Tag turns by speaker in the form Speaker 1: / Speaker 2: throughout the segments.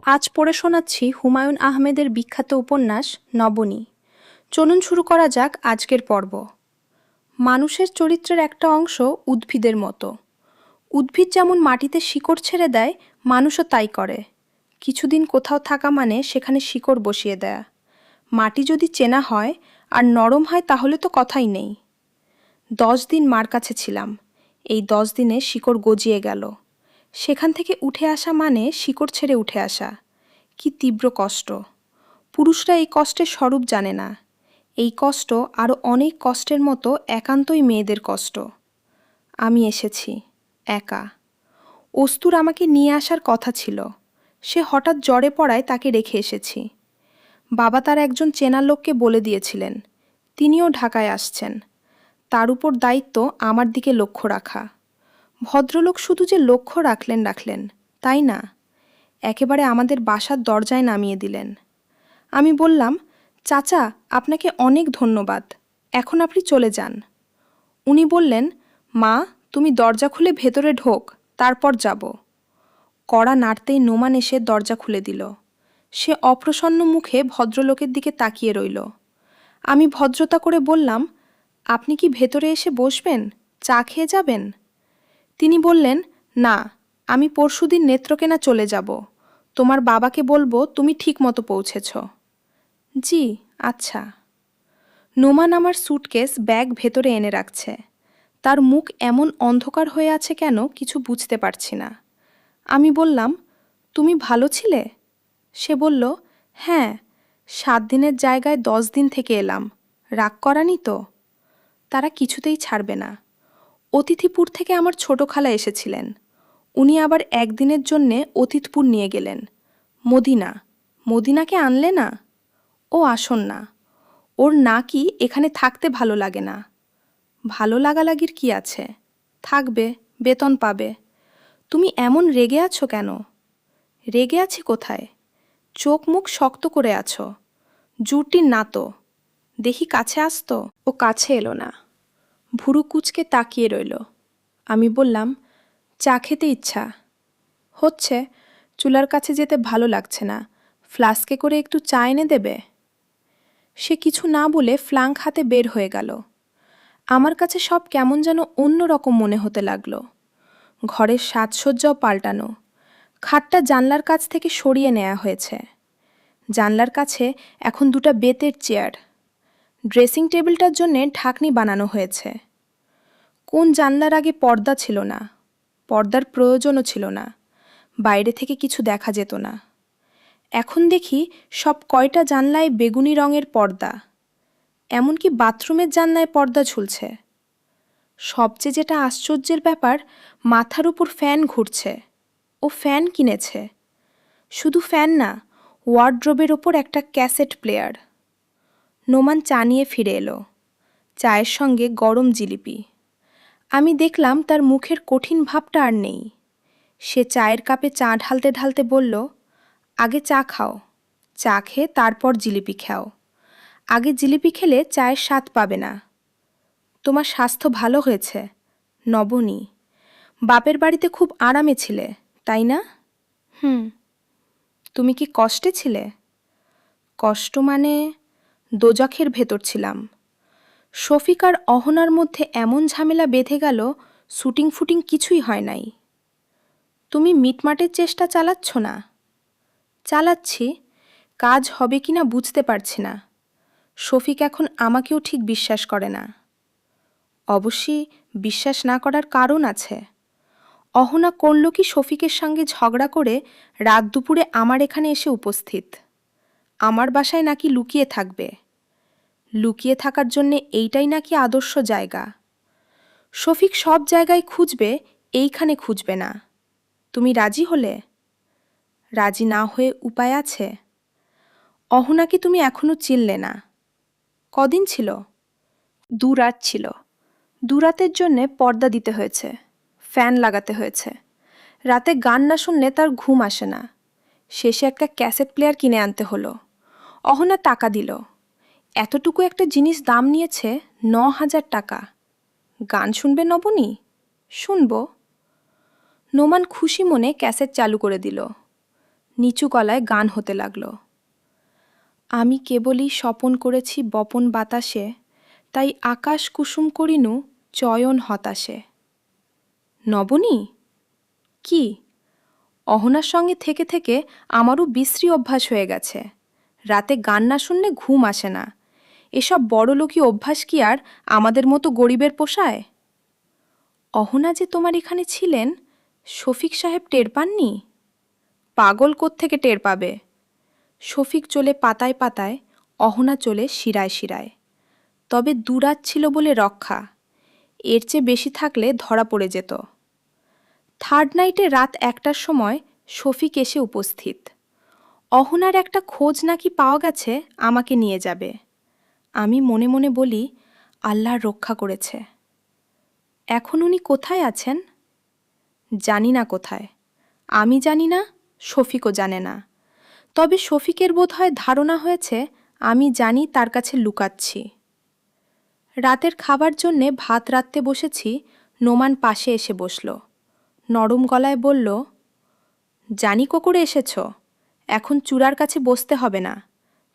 Speaker 1: আজ পড়ে শোনাচ্ছি হুমায়ূন আহমেদের বিখ্যাত উপন্যাস নবনী। চলুন শুরু করা যাক আজকের পর্ব। মানুষের চরিত্রের একটা অংশ উদ্ভিদের মতো। উদ্ভিদ যেমন মাটিতে শিকড় ছেড়ে দেয়, মানুষও তাই করে। কিছুদিন কোথাও থাকা মানে সেখানে শিকড় বসিয়ে দেয়া। মাটি যদি চেনা হয় আর নরম হয় তাহলে তো কথাই নেই। 10 দিন মার কাছে ছিলাম। এই 10 দিনে শিকড় গজিয়ে গেল। সেখান থেকে উঠে আসা মানে শিকড় ছেড়ে উঠে আসা। কি তীব্র কষ্ট! পুরুষরা এই কষ্টের স্বরূপ জানে না। এই কষ্ট আরও অনেক কষ্টের মতো একান্তই মেয়েদের কষ্ট। আমি এসেছি একা। অস্তুর আমাকে নিয়ে আসার কথা ছিল। সে হঠাৎ জ্বরে পড়ায় তাকে রেখে এসেছি। বাবা তার একজন চেনা লোককে বলে দিয়েছিলেন, তিনিও ঢাকায় আসছেন। তার উপর দায়িত্ব আমার দিকে লক্ষ্য রাখা। ভদ্রলোক শুধু যে লক্ষ্য রাখলেন তাই না, একেবারে আমাদের বাসার দরজায় নামিয়ে দিলেন। আমি বললাম, চাচা, আপনাকে অনেক ধন্যবাদ, এখন আপনি চলে যান। উনি বললেন, মা, তুমি দরজা খুলে ভেতরে ঢোক, তারপর যাব। কড়া নাড়তেই নোমান এসে দরজা খুলে দিল। সে অপ্রসন্ন মুখে ভদ্রলোকের দিকে তাকিয়ে রইল। আমি ভদ্রতা করে বললাম, আপনি কি ভেতরে এসে বসবেন, চা খেয়ে যাবেন? তিনি বললেন, না, আমি পরশুদিন নেত্রকোনা চলে যাব। তোমার বাবাকে বলবো তুমি ঠিক মতো পৌঁছেছ। জি, আচ্ছা। নোমান আমার স্যুটকেস ব্যাগ ভেতরে এনে রাখছে। তার মুখ এমন অন্ধকার হয়ে আছে কেন কিছু বুঝতে পারছি না। আমি বললাম, তুমি ভালো ছিলে? সে বলল, হ্যাঁ, 7 দিনের জায়গায় 10 দিন থেকে এলাম। রাগ করানি তো? তারা কিছুতেই ছাড়বে না। অতিথিপুর থেকে আমার ছোট খালা এসেছিলেন। উনি আবার একদিনের জন্যে অতিথপুর নিয়ে গেলেন। মদিনাকে আনলে না? ও আসন না। ওর নাকি এখানে থাকতে ভালো লাগে না। ভালো লাগালাগির কি আছে? থাকবে, বেতন পাবে। তুমি এমন রেগে আছো কেন? রেগে আছি কোথায়? চোখ মুখ শক্ত করে আছো। জুটির না তো। দেখি কাছে আসতো। ও কাছে এলো না। ভুরু কুচকে তাকিয়ে রইল। আমি বললাম, চা খেতে ইচ্ছা হচ্ছে, চুলার কাছে যেতে ভালো লাগছে না। ফ্লাস্কে করে একটু চা এনে দেবে? সে কিছু না বলে ফ্লাঙ্ক হাতে বের হয়ে গেল। আমার কাছে সব কেমন যেন অন্যরকম মনে হতে লাগলো। ঘরের সাজসজ্জাও পাল্টানো। খাটটা জানলার কাছ থেকে সরিয়ে নেওয়া হয়েছে। জানলার কাছে এখন 2টা বেতের চেয়ার। ড্রেসিং টেবিলটার জন্যে ঢাকনি বানানো হয়েছে। কোন জানলার আগে পর্দা ছিল না? পর্দার প্রয়োজনও ছিল না। বাইরে থেকে কিছু দেখা যেত না। এখন দেখি সব কয়টা জানলায় বেগুনি রঙের পর্দা। এমনকি বাথরুমের জানলায় পর্দা ঝুলছে। সবচেয়ে যেটা আশ্চর্যের ব্যাপার, মাথার উপর ফ্যান ঘুরছে। ও ফ্যান কিনেছে। শুধু ফ্যান না, ওয়ার্ড্রোবের ওপর একটা ক্যাসেট প্লেয়ার। নোমান চা নিয়ে ফিরে এলো, চায়ের সঙ্গে গরম জিলিপি। আমি দেখলাম তার মুখের কঠিন ভাবটা আর নেই। সে চায়ের কাপে চা ঢালতে ঢালতে বলল, আগে চা খাও, চা খেয়ে তারপর জিলিপি খাও। আগে জিলিপি খেলে চায়ের স্বাদ পাবে না। তোমার স্বাস্থ্য ভালো হয়েছে, নবনী। বাপের বাড়িতে খুব আরামে ছিলে, তাই না? হুম। তুমি কি কষ্টে ছিলে? কষ্ট মানে? দোজখের ভেতর ছিলাম। শফিক আর অহনার মধ্যে এমন ঝামেলা বেঁধে গেল, শুটিং ফুটিং কিছুই হয় নাই। তুমি মিটমাটের চেষ্টা চালাচ্ছ না? চালাচ্ছি, কাজ হবে কি না বুঝতে পারছি না। শফিক এখন আমাকেও ঠিক বিশ্বাস করে না। অবশ্যই বিশ্বাস না করার কারণ আছে। অহনা করল কি শফিকের সঙ্গে ঝগড়া করে রাত দুপুরে আমার এখানে এসে উপস্থিত। আমার বাসায় নাকি লুকিয়ে থাকবে। লুকিয়ে থাকার জন্যে এইটাই নাকি আদর্শ জায়গা। শফিক সব জায়গায় খুঁজবে, এইখানে খুঁজবে না। তুমি রাজি হলে? রাজি না হয়ে উপায় আছে? অহনাকে তুমি এখনো চিনলে না। কদিন ছিল? 2 রাত ছিল। 2 রাতের জন্যে পর্দা দিতে হয়েছে, ফ্যান লাগাতে হয়েছে। রাতে গান না শুনলে তার ঘুম আসে না। শেষে একটা ক্যাসেট প্লেয়ার কিনে আনতে হলো। অহনা টাকা দিল। এতটুকু একটা জিনিস দাম নিয়েছে 9,000 টাকা। গান শুনবে নবনী? শুনব। নোমান খুশি মনে ক্যাসেট চালু করে দিল। নিচু গলায় গান হতে লাগল। আমি কেবলই স্বপন করেছি বপন বাতাসে, তাই আকাশ কুসুম করিনু চয়ন হতাশে। নবনী? কি? অহনার সঙ্গে থেকে থেকে আমারও বিশ্রী অভ্যাস হয়ে গেছে। রাতে গান না শুনলে ঘুম আসে না। এসব বড়লোকি অভ্যাস কি আর আমাদের মতো গরিবের পোষায়? অহনা যে তোমার এখানে ছিলেন, শফিক সাহেব টের পাননি? পাগল কোত্থেকে টের পাবে? শফিক চলে পাতায় পাতায়, অহনা চলে শিরায় শিরায়। তবে দুরাত ছিল বলে রক্ষা, এর চেয়ে বেশি থাকলে ধরা পড়ে যেত। থার্ড নাইটে রাত 1টার সময় শফিক এসে উপস্থিত। অহনার একটা খোঁজ নাকি পাওয়া গেছে, আমাকে নিয়ে যাবে। আমি মনে মনে বলি, আল্লাহর রক্ষা করেছে। এখন উনি কোথায় আছেন? জানি না কোথায়। আমি জানি না, শফিকও জানে না। তবে শফিকের বোধহয় ধারণা হয়েছে আমি জানি তার কাছে লুকাচ্ছি। রাতের খাবার জন্যে ভাত রাঁধতে বসেছি, নোমান পাশে এসে বসল। নরম গলায় বলল, জানি করে এসেছ, এখন চূড়ার কাছে বসতে হবে না।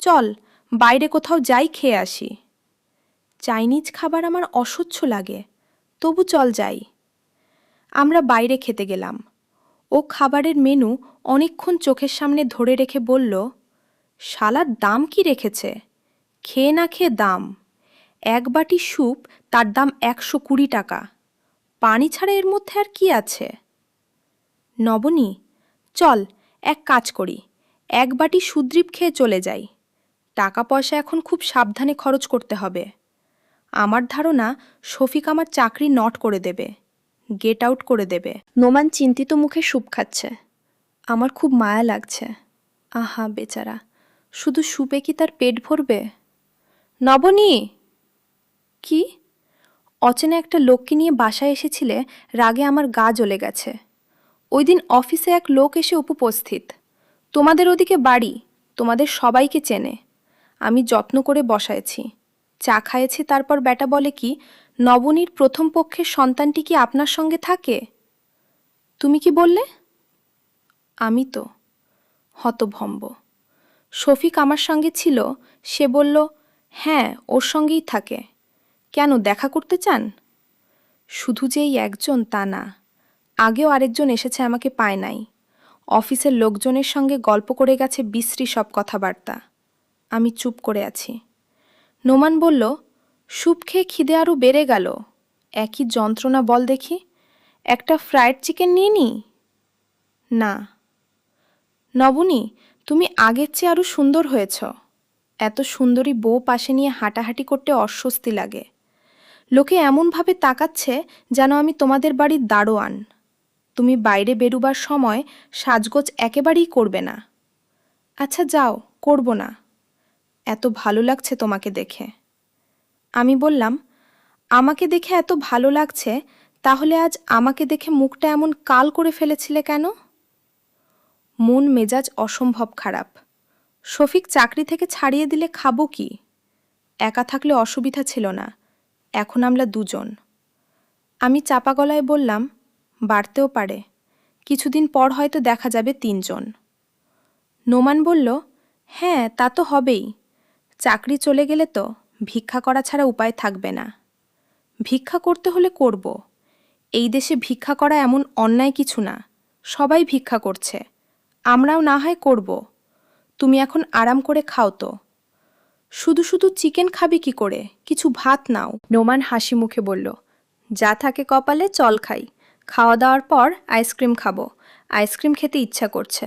Speaker 1: চল, বাইরে কোথাও যাই, খেয়ে আসি। চাইনিজ খাবার আমার অসহ্য লাগে, তবু চল যাই। আমরা বাইরে খেতে গেলাম। ও খাবারের মেনু অনেকক্ষণ চোখের সামনে ধরে রেখে বলল, শালার দাম কি রেখেছে! খেয়ে না খেয়ে দাম। 1 বাটি স্যুপ, তার দাম 120 টাকা। পানি ছাড়া এর মধ্যে আর কি আছে? নবনী, চল এক কাজ করি, 1 বাটি সুদ্রীপ খেয়ে চলে যাই। টাকা পয়সা এখন খুব সাবধানে খরচ করতে হবে। আমার ধারণা শফিক আমার চাকরি নট করে দেবে, গেট আউট করে দেবে। নোমান চিন্তিত মুখে স্যুপ খাচ্ছে। আমার খুব মায়া লাগছে। আহা বেচারা, শুধু স্যুপে কি তার পেট ভরবে? নবনী! কি? অচেনা একটা লোককে নিয়ে বাসায় এসেছিলে, রাগে আমার গা জ্বলে গেছে। ওই দিন অফিসে এক লোক এসে উপস্থিত। তোমাদের ওদিকে বাড়ি, তোমাদের সবাইকে চেনে। আমি যত্ন করে বসাইছি, চা খাইয়েছি। তারপর ব্যাটা বলে কি, নবনীর প্রথম পক্ষের সন্তানটি কি আপনার সঙ্গে থাকে? তুমি কি বললে? আমি তো হতভম্ব। শফিক আমার সঙ্গে ছিল, সে বলল, হ্যাঁ ওর সঙ্গেই থাকে। কেন, দেখা করতে চান? শুধু যে এই একজন তা না, আগেও আরেকজন এসেছে, আমাকে পায় নাই। অফিসের লোকজনের সঙ্গে গল্প করে গেছে বিশ্রী সব কথাবার্তা। আমি চুপ করে আছি। নোমান বলল, স্যুপ খেয়ে খিদে আরও বেড়ে গেল। একই যন্ত্রণা, বল দেখি। একটা ফ্রায়েড চিকেন নিয়ে নি? না। নবনী, তুমি আগের চেয়ে আরও সুন্দর হয়েছ। এত সুন্দরী বউ পাশে নিয়ে হাঁটাহাঁটি করতে অস্বস্তি লাগে। লোকে এমনভাবে তাকাচ্ছে যেন আমি তোমাদের বাড়ির দারোয়ান। তুমি বাইরে বেরুবার সময় সাজগোজ একেবারেই করবে না। আচ্ছা যাও, করব না। এত ভালো লাগছে তোমাকে দেখে। আমি বললাম, আমাকে দেখে এত ভালো লাগছে, তাহলে আজ আমাকে দেখে মুখটা এমন কাল করে ফেলেছিলে কেন? মন মেজাজ অসম্ভব খারাপ। শফিক চাকরি থেকে ছাড়িয়ে দিলে খাবো কি? একা থাকলে অসুবিধা ছিল না, এখন আমরা দুজন। আমি চাপা গলায় বললাম, বাড়তেও পারে, কিছুদিন পর হয়তো দেখা যাবে 3 জন। নোমান বলল, হ্যাঁ তা তো হবেই। চাকরি চলে গেলে তো ভিক্ষা করা ছাড়া উপায় থাকবে না। ভিক্ষা করতে হলে করব। এই দেশে ভিক্ষা করা এমন অন্যায় কিছু না, সবাই ভিক্ষা করছে, আমরাও না হয় করব। তুমি এখন আরাম করে খাও তো। শুধু শুধু চিকেন খাবি কি করে, কিছু ভাত নাও। নোমান হাসি মুখে বলল, যা থাকে কপালে চল খাই। খাওয়া দাওয়ার পর আইসক্রিম খাবো, আইসক্রিম খেতে ইচ্ছা করছে।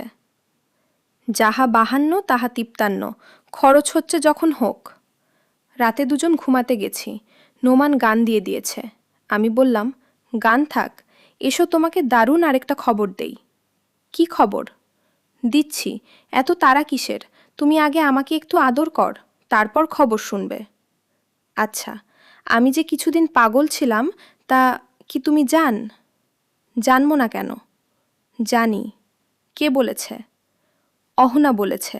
Speaker 1: যাহা বাহান্ন তাহা তিপ্তান্ন, খরচ হচ্ছে যখন হোক। রাতে দুজন ঘুমাতে গেছি, নোমান গান দিয়ে দিয়েছে। আমি বললাম, গান থাক, এসো তোমাকে দারুণ আরেকটা খবর দেই। কি খবর? দিচ্ছি, এত তাড়া কিসের? তুমি আগে আমাকে একটু আদর কর, তারপর খবর শুনবে। আচ্ছা, আমি যে কিছুদিন পাগল ছিলাম, তা কি তুমি জানবো না কেন? জানি। কে বলেছে? অহনা বলেছে।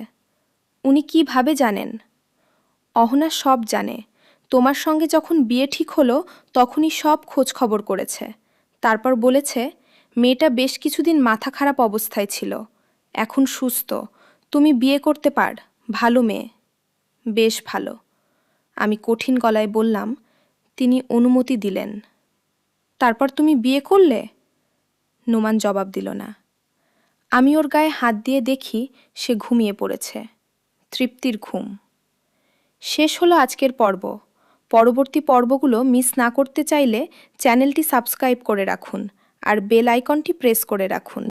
Speaker 1: উনি কিভাবে জানেন? অহনা সব জানে। তোমার সঙ্গে যখন বিয়ে ঠিক হলো তখনই সব খোঁজ খবর করেছে। তারপর বলেছে, মেয়েটা বেশ কিছুদিন মাথা খারাপ অবস্থায় ছিল, এখন সুস্থ, তুমি বিয়ে করতে পার, ভালো মেয়ে। বেশ ভালো, আমি কঠিন গলায় বললাম। তিনি অনুমতি দিলেন। তারপর তুমি বিয়ে করলে? নোমান জবাব দিল না। আমি ওর গায়ে হাত দিয়ে দেখি সে ঘুমিয়ে পড়েছে। তৃপ্তির ঘুম। শেষ হলো আজকের পর্ব। পরবর্তী পর্বগুলো মিস না করতে চাইলে চ্যানেলটি সাবস্ক্রাইব করে রাখুন আর বেল আইকনটি প্রেস করে রাখুন।